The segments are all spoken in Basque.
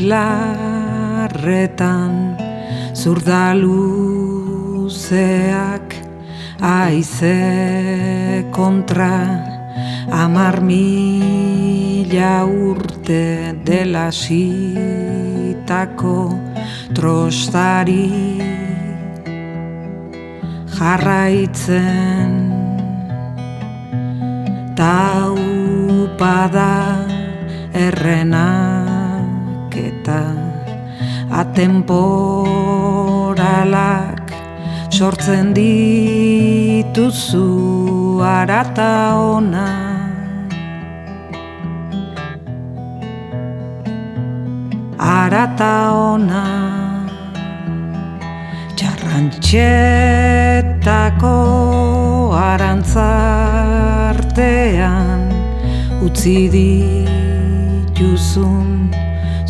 Pilarretan zurdaluzeak aize kontra 10.000 urte dela sitako trostari jarraitzen taupada errenak eta atemporalak sortzen dituzu arata ona. Arata ona txarrantxetako arantzartean utzi dituzun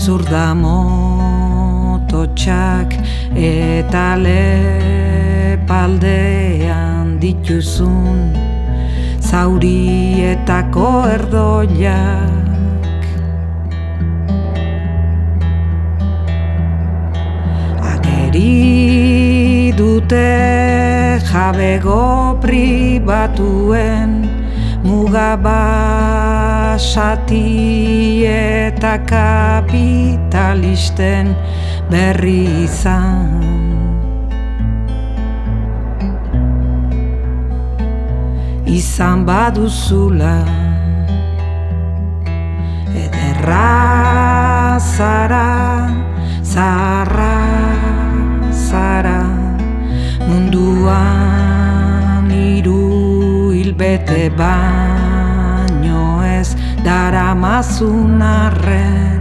zurdamototxak eta lepaldean dituzun zaurietako erdoilak. Ageri dute jabego pribatuen mugabasati eta kapitalisten berri izan. Izan baduzula ederra zara, zaharra zara, munduan 3 hilbete baino ez daramazun arren.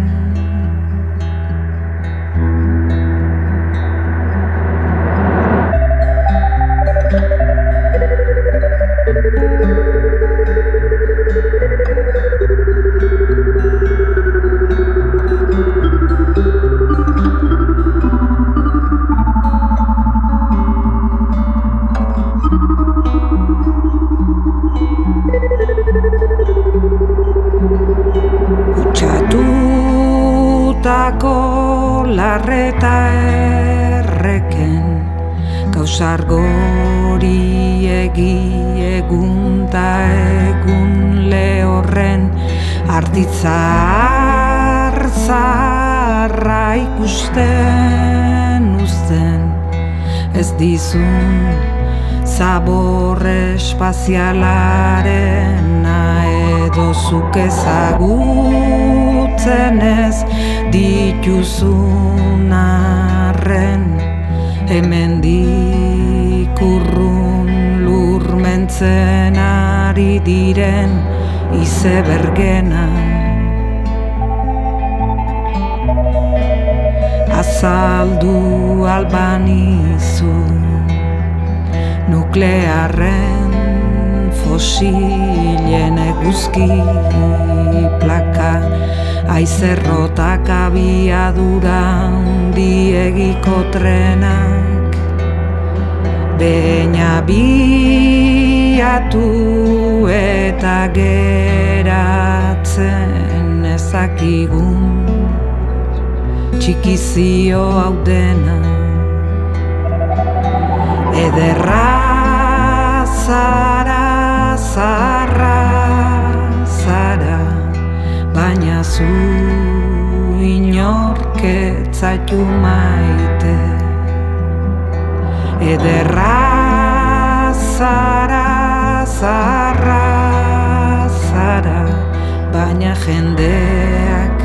Kutsatutako larreta erreken gauzargori egun ta egun lehorren artitzar zarra ikusten uzten ez dizun zabor espazialarena edo zuk ezagutzen ez dituzun arren hemendik urrun lurmentzen ari diren izebergena. Azaldu albanizu nuklearren fosilen eguzki plaka aizerrotak abiadura handiegiko trenak behin abiatu eta geratzen ezakigun txikizio hau dena. Ederra zara, zaharra zara, baina zu inork ez zaitu maite. Ederra zara, zaharra zara, baina jendeak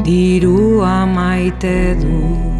dirua maite du.